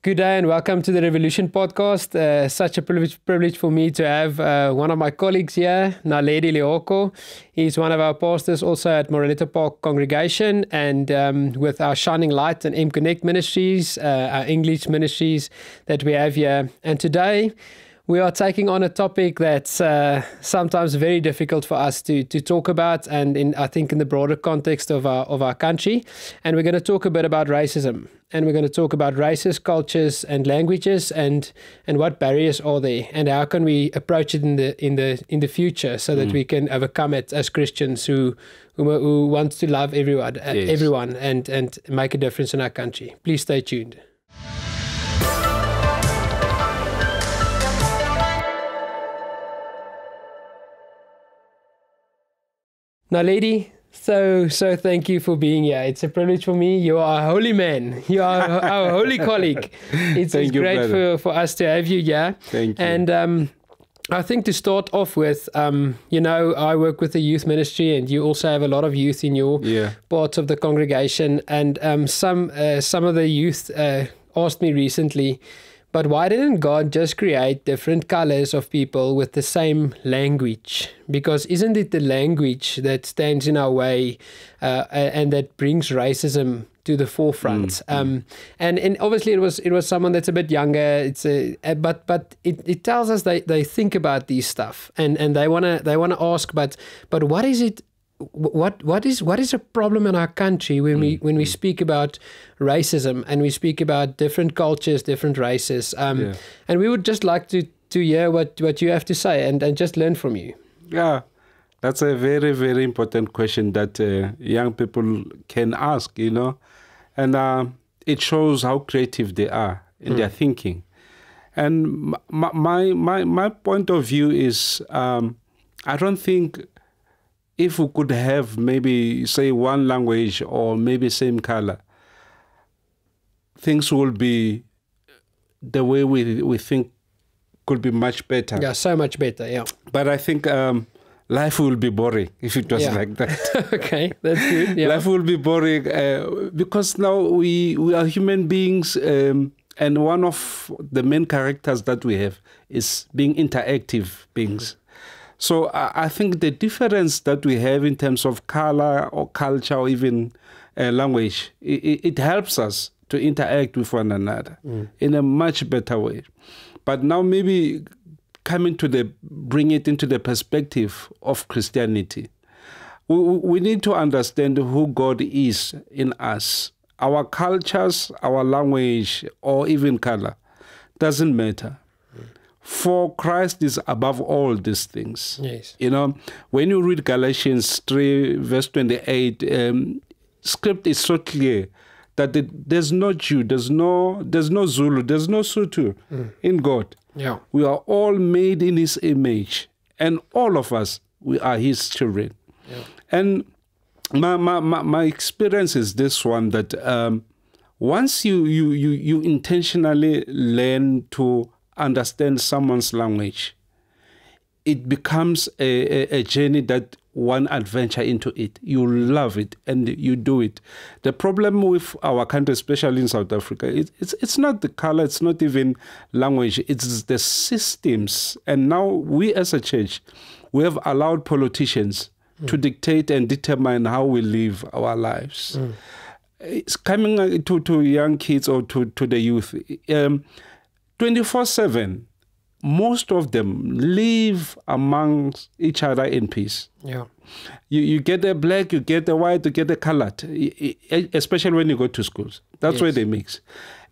Good day and welcome to the Revolution podcast. Such a privilege for me to have one of my colleagues here, Naledi Lehoko. He's one of our pastors also at Moreletapark Congregation, and with our Shining Light and M Connect ministries, our English ministries that we have here. And today we are taking on a topic that's sometimes very difficult for us to talk about, and I think in the broader context of our country. And we're going to talk a bit about racism. And we're going to talk about racist cultures and languages, and what barriers are there, and how can we approach it in the future so that we can overcome it as Christians who want to love everyone, everyone, and make a difference in our country. Please stay tuned. Naledi, so thank you for being here. It's a privilege for me. You are a holy man. You are our holy colleague. It's great for us to have you here. Thank you. And I think to start off with, I work with the youth ministry, and you also have a lot of youth in your parts of the congregation. And some of the youth asked me recently, but why didn't God just create different colors of people with the same language? Because isn't it the language that stands in our way and that brings racism to the forefront? And obviously it was someone that's a bit younger. But it tells us they think about these stuff and they wanna ask. But what is it? What is a problem in our country when we speak about racism and we speak about different cultures, different races, and we would just like to hear what you have to say and just learn from you. Yeah, that's a very, very important question that young people can ask, and it shows how creative they are in their thinking. And my point of view is I don't think if we could have maybe, say, one language or maybe same color, things will be the way we think could be much better. Yeah, so much better, yeah. But I think life will be boring if it was like that. Okay, that's good. Yeah. Life will be boring because now we are human beings, and one of the main characters that we have is being interactive beings. So I think the difference that we have in terms of color or culture or even language, it helps us to interact with one another in a much better way. But now maybe bring it into the perspective of Christianity. We need to understand who God is in us. Our cultures, our language, or even color doesn't matter. For Christ is above all these things. Yes. When you read Galatians 3, verse 28, script is so clear that there's no Jew, there's no Zulu, there's no Sotho in God. Yeah. We are all made in His image, and all of us, we are His children. Yeah. And my experience is this one, that once you intentionally learn to understand someone's language, it becomes a journey that one adventure into it. You love it and you do it. The problem with our country, especially in South Africa, it's not the color, it's not even language, it's the systems. And now we as a church, we have allowed politicians to dictate and determine how we live our lives. It's coming to young kids or to the youth. 24/7, most of them live amongst each other in peace. Yeah. You get the black, you get the white, you get the colored, especially when you go to schools. That's where they mix.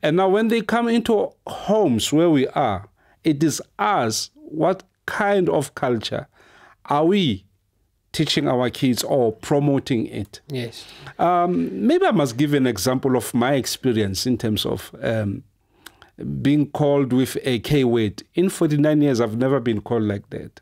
And now when they come into homes where we are, it is us, what kind of culture are we teaching our kids or promoting it? Yes. Maybe I must give an example of my experience in terms of being called with a K word. In 49 years, I've never been called like that.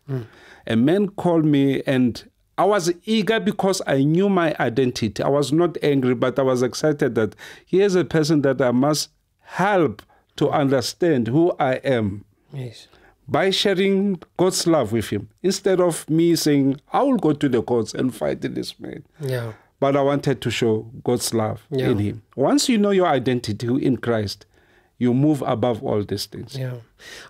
A man called me, and I was eager because I knew my identity. I was not angry, but I was excited that here's a person that I must help to understand who I am. Yes. By sharing God's love with him, instead of me saying, I will go to the courts and fight this man. Yeah. But I wanted to show God's love in him. Once you know your identity in Christ, you move above all these things. Yeah,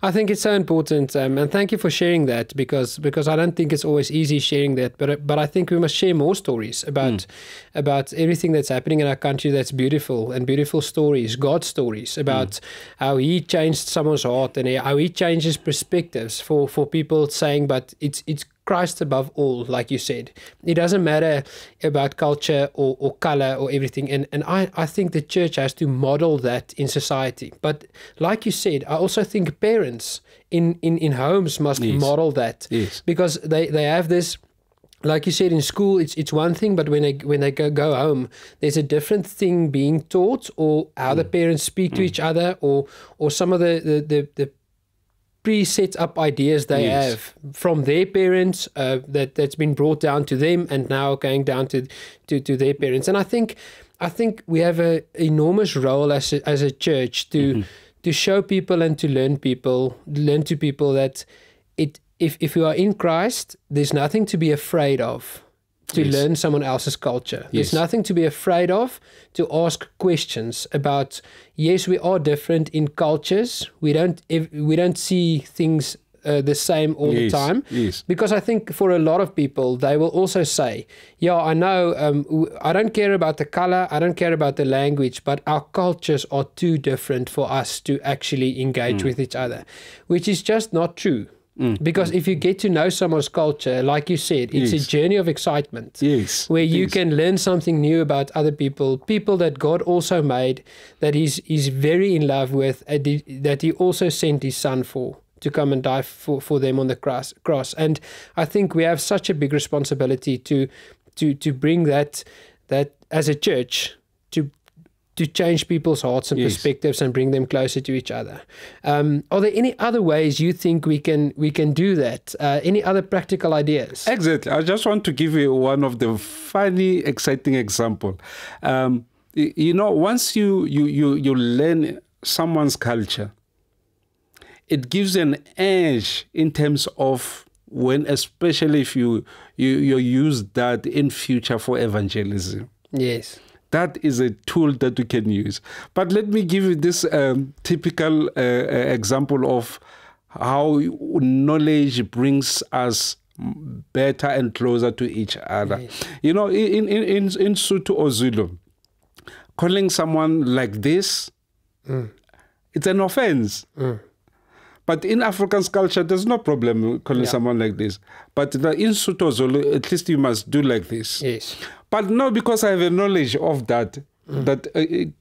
I think it's so important, and thank you for sharing that, because I don't think it's always easy sharing that, but I think we must share more stories about everything that's happening in our country that's beautiful, and beautiful stories, God's stories about how He changed someone's heart and how He changes perspectives for people, saying, but it's Christ above all, like you said. It doesn't matter about culture or color or everything. And I think the church has to model that in society. But like you said, I also think parents in homes must model that. Yes. Because they have this, like you said, in school, it's one thing, but when they go home, there's a different thing being taught, or how the parents speak to each other, or some of the pre-set up ideas they have from their parents that's been brought down to them, and now going down to their parents. And I think we have an enormous role as a church to show people and to learn to people that if you are in Christ, there's nothing to be afraid of to learn someone else's culture. There's nothing to be afraid of to ask questions about. Yes, we are different in cultures. We don't see things the same all the time. Yes. Because I think for a lot of people, they will also say, yeah, I know, I don't care about the color, I don't care about the language, but our cultures are too different for us to actually engage with each other, which is just not true. Because if you get to know someone's culture, like you said, it's a journey of excitement. Yes. Where you can learn something new about other people that God also made, that he's very in love with, that He also sent His Son to come and die for them on the cross. And I think we have such a big responsibility to bring that as a church, to change people's hearts and perspectives and bring them closer to each other. Are there any other ways you think we can do that? Any other practical ideas? Exactly. I just want to give you one of the funny, exciting example. Once you learn someone's culture, it gives an edge in terms of when, especially if you use that in future for evangelism. Yes. That is a tool that you can use. But let me give you this typical example of how knowledge brings us better and closer to each other. Yes. In Sotho or Zulu, calling someone like this, it's an offense. But in African culture, there's no problem calling someone like this. But in Sotho Zulu, at least you must do like this. Yes. But no, because I have a knowledge of that,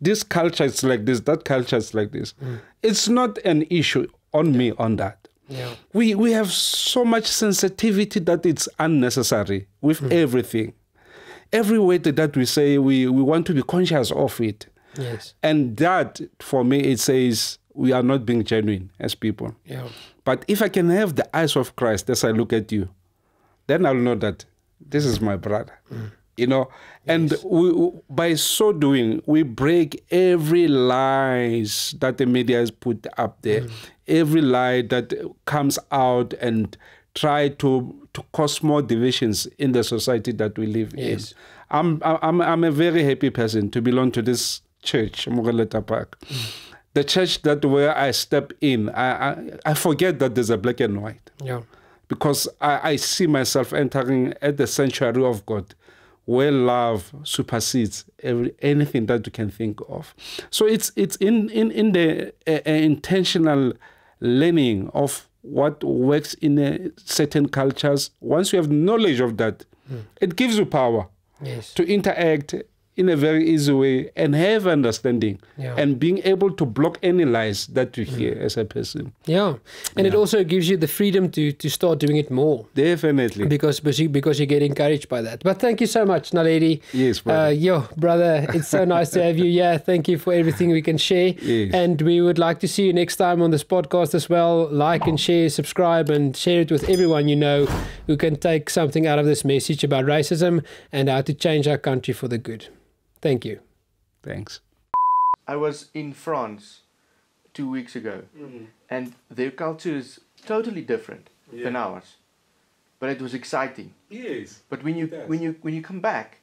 this culture is like this, that culture is like this. It's not an issue on me on that. Yeah. We have so much sensitivity that it's unnecessary with everything. Every word that we say, we want to be conscious of it. Yes. And that, for me, it says we are not being genuine as people. Yeah. But if I can have the eyes of Christ as I look at you, then I'll know that this is my brother. And by so doing, we break every lies that the media has put up there, every lie that comes out and try to cause more divisions in the society that we live in. I'm a very happy person to belong to this church, Moreletapark. The church that where I step in, I forget that there's a black and white. Yeah. Because I see myself entering at the sanctuary of God, where love supersedes anything that you can think of. So it's in the intentional learning of what works in certain cultures. Once you have knowledge of that, it gives you power to interact in a very easy way and have understanding and being able to block any lies that you hear as a person. Yeah. And it also gives you the freedom to start doing it more. Definitely. Because you get encouraged by that. But thank you so much, Naledi. Yes, brother. Brother, it's so nice to have you. Yeah, thank you for everything we can share. Yes. And we would like to see you next time on this podcast as well. Like and share, subscribe, and share it with everyone you know who can take something out of this message about racism and how to change our country for the good. Thank you. Thanks. I was in France 2 weeks ago, and their culture is totally different than ours. But it was exciting. Yes. But when you come back,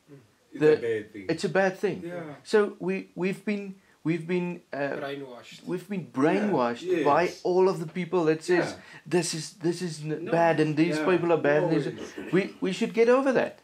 it's a bad thing. Yeah. So we've we've been brainwashed. We've been brainwashed by all of the people that says this is bad and these people are bad. We should get over that.